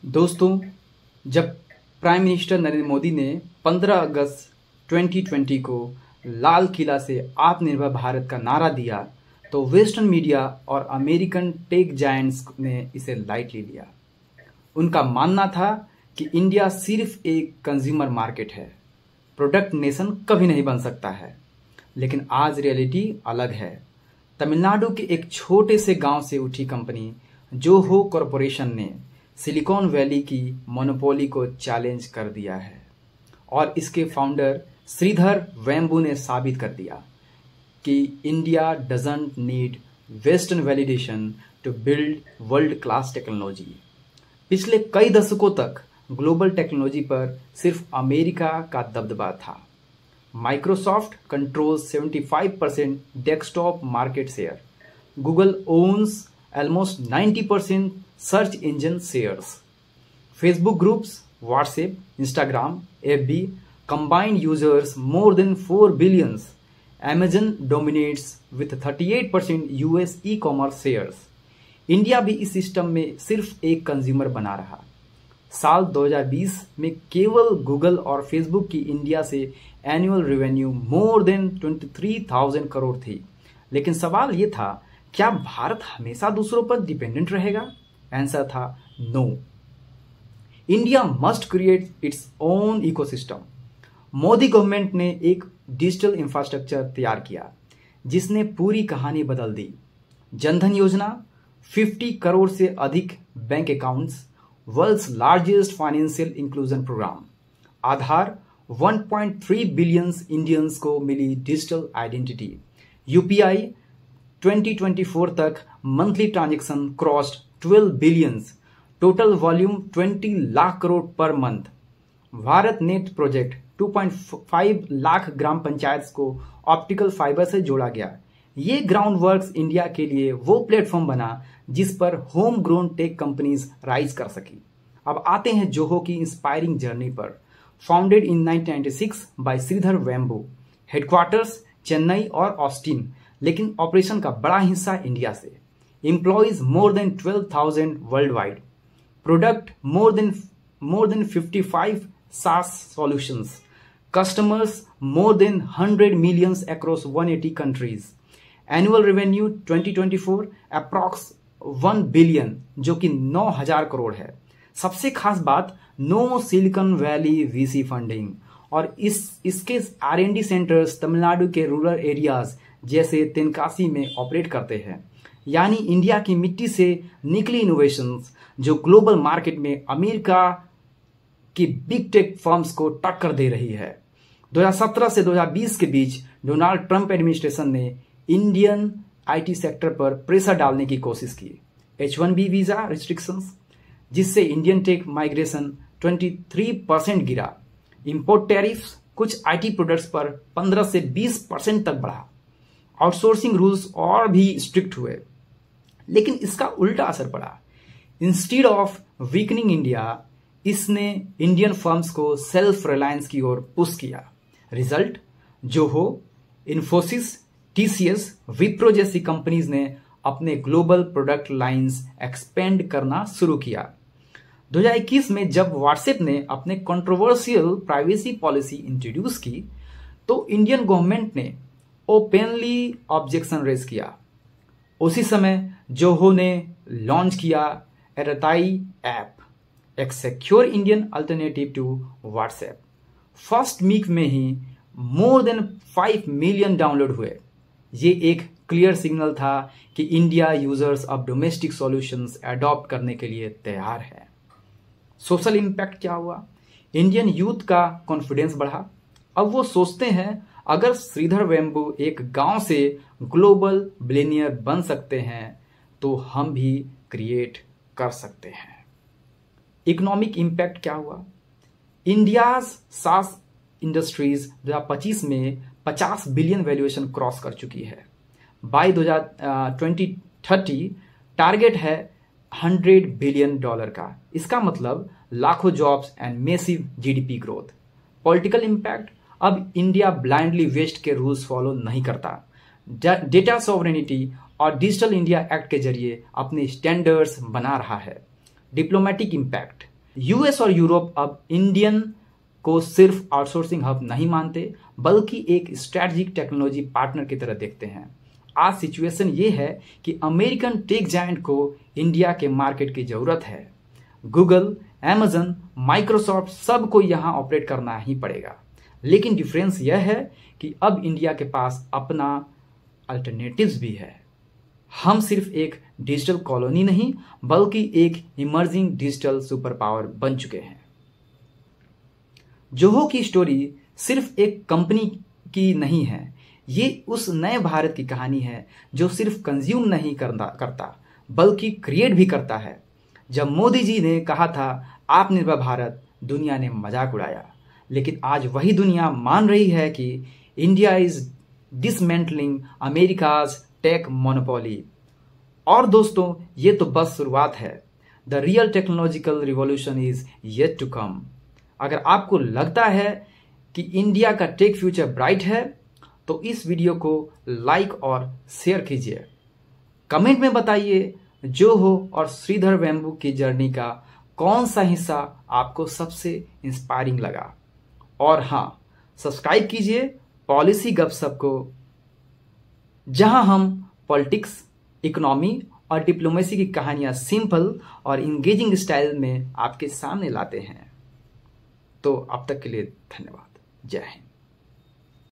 दोस्तों, जब prime minister Narendra Modi ने 15 अगस्त 2020 को लाल किला से आत्मनिर्भर भारत का नारा दिया तो वेस्टर्न मीडिया और अमेरिकन टेक जायंट्स ने इसे लाइटली लिया। उनका मानना था कि इंडिया सिर्फ एक कंज्यूमर मार्केट है, प्रोडक्ट नेशन कभी नहीं बन सकता है। लेकिन आज रियलिटी अलग है। तमिलनाडु के एक छोटे से गांव से उठी कंपनी जोहो कॉरपोरेशन ने सिलिकॉन वैली की मोनोपोली को चैलेंज कर दिया है और इसके फाउंडर श्रीधर वेम्बू ने साबित कर दिया कि India doesn't need western validation to build world class technology. पिछले कई दशकों तक ग्लोबल टेक्नोलॉजी पर सिर्फ अमेरिका का दबदबा था। Microsoft controls 75% desktop market share. Google owns almost 90% search engine shares. Facebook groups, WhatsApp, Instagram, FB combined users more than 4 billions. Amazon dominates with 38% US e-commerce shares. India भी इस system में सिर्फ एक कंज्यूमर बना रहा। साल 2020 में केवल गूगल और फेसबुक की इंडिया से annual revenue more than 23,000 crore थी। लेकिन सवाल ये था, क्या भारत हमेशा दूसरों पर डिपेंडेंट रहेगा? आंसर था no. India must create its own ecosystem. Modi government ने एक डिजिटल इंफ्रास्ट्रक्चर तैयार किया जिसने पूरी कहानी बदल दी। जनधन योजना, 50 करोड़ से अधिक bank accounts, world's largest financial inclusion program. Aadhaar, 1.3 billion Indians को मिली डिजिटल आइडेंटिटी। यूपीआई 2024 तक monthly transaction crossed 12 billions, total volume 20 lakh crore per month. Bharat net project 2.5 lakh ग्राम पंचायत को ऑप्टिकल फाइबर से जोड़ा गया। ये ग्राउंड वर्क्स इंडिया के लिए वो प्लेटफॉर्म बना जिस पर home grown tech companies rise कर सकी। अब आते हैं जोहो की इंस्पायरिंग जर्नी पर। Founded in 1996 by Sridhar Vembu, headquarters Chennai और ऑस्टिन, लेकिन ऑपरेशन का बड़ा हिस्सा इंडिया से। Employees more than 12,000 world wide. Product more than 55 SaaS solutions. Customers more than 100 millions across 180 countries. Annual revenue 2024 approx 1 billion, जो कि 9,000 करोड़ है। सबसे खास बात, no Silicon Valley VC funding और इसके R&D सेंटर्स तमिलनाडु के रूरल एरियाज जैसे तेनकासी में ऑपरेट करते हैं। यानी इंडिया की मिट्टी से निकली इनोवेशंस जो ग्लोबल मार्केट में अमेरिका की बिग टेक फर्म्स को टक्कर दे रही है। 2017 से 2020 के बीच डोनाल्ड ट्रंप एडमिनिस्ट्रेशन ने इंडियन आईटी सेक्टर पर प्रेशर डालने की कोशिश की। H1B वीजा रिस्ट्रिक्शंस, जिससे इंडियन टेक माइग्रेशन 23% गिरा। इंपोर्ट टैरिफ्स कुछ आईटी प्रोडक्ट्स पर 15 से 20% तक बढ़ा। आउटसोर्सिंग रूल्स और भी स्ट्रिक्ट हुए, लेकिन इसका उल्टा असर पड़ा। इंस्टीड ऑफ वीकनिंग इंडिया, इसने इंडियन फर्म्स को सेल्फ रिलायंस की ओर पुश किया। Result, Zoho, Infosys, TCS, Wipro जैसी कंपनीज ने अपने ग्लोबल प्रोडक्ट लाइंस एक्सपेंड करना शुरू किया। 2021 में जब व्हाट्सएप ने अपने कंट्रोवर्शियल प्राइवेसी पॉलिसी इंट्रोड्यूस की तो इंडियन गवर्नमेंट ने ओपनली ऑब्जेक्शन रेज किया। उसी समय जोहो ने लॉन्च किया एरताई ऐप, एक secure Indian alternative to WhatsApp. First week में ही मोर देन 5 मिलियन डाउनलोड हुए। ये एक क्लियर सिग्नल था कि इंडिया यूजर्स अब डोमेस्टिक सॉल्यूशंस अडॉप्ट करने के लिए तैयार है। सोशल इंपैक्ट क्या हुआ? इंडियन यूथ का कॉन्फिडेंस बढ़ा। अब वो सोचते हैं, अगर श्रीधर वेम्बू एक गांव से ग्लोबल बिलियनियर बन सकते हैं तो हम भी क्रिएट कर सकते हैं। इकोनॉमिक इंपैक्ट क्या हुआ? इंडियाज SaaS इंडस्ट्रीज 2025 में 50 बिलियन वैल्यूएशन क्रॉस कर चुकी है। बाय 2030 टारगेट है $100 बिलियन का। इसका मतलब लाखों jobs and massive GDP growth. Political impact, अब इंडिया ब्लाइंडली वेस्ट के रूल्स फॉलो नहीं करता। डेटा सॉवरेनिटी और डिजिटल इंडिया एक्ट के जरिए अपने स्टैंडर्ड्स बना रहा है। डिप्लोमेटिक इंपैक्ट, यूएस और यूरोप अब इंडियन को सिर्फ आउटसोर्सिंग हब नहीं मानते, बल्कि एक स्ट्रैटेजिक टेक्नोलॉजी पार्टनर की तरह देखते हैं। आज सिचुएशन ये है कि अमेरिकन टेक जायंट को इंडिया के मार्केट की जरूरत है। गूगल, अमेजन, माइक्रोसॉफ्ट सबको यहां ऑपरेट करना ही पड़ेगा। लेकिन डिफरेंस यह है कि अब इंडिया के पास अपना अल्टरनेटिव्स भी है। हम सिर्फ एक डिजिटल कॉलोनी नहीं, बल्कि एक इमर्जिंग डिजिटल सुपर पावर बन चुके हैं। जोहो की स्टोरी सिर्फ एक कंपनी की नहीं है, ये उस नए भारत की कहानी है जो सिर्फ कंज्यूम नहीं करता बल्कि क्रिएट भी करता है। जब मोदी जी ने कहा था आत्मनिर्भर भारत, दुनिया ने मजाक उड़ाया, लेकिन आज वही दुनिया मान रही है कि India is dismantling America's tech monopoly. और दोस्तों, ये तो बस शुरुआत है। The real technological revolution is yet to come. अगर आपको लगता है कि इंडिया का टेक फ्यूचर ब्राइट है, तो इस वीडियो को लाइक और शेयर कीजिए। कमेंट में बताइए जोहो और श्रीधर वेम्बू की जर्नी का कौन सा हिस्सा आपको सबसे इंस्पायरिंग लगा। और हाँ, सब्सक्राइब कीजिए पॉलिसी गपशप को, जहां हम पॉलिटिक्स, इकोनॉमी और डिप्लोमेसी की कहानियां सिंपल और इंगेजिंग स्टाइल में आपके सामने लाते हैं। तो अब तक के लिए धन्यवाद। जय हिंद।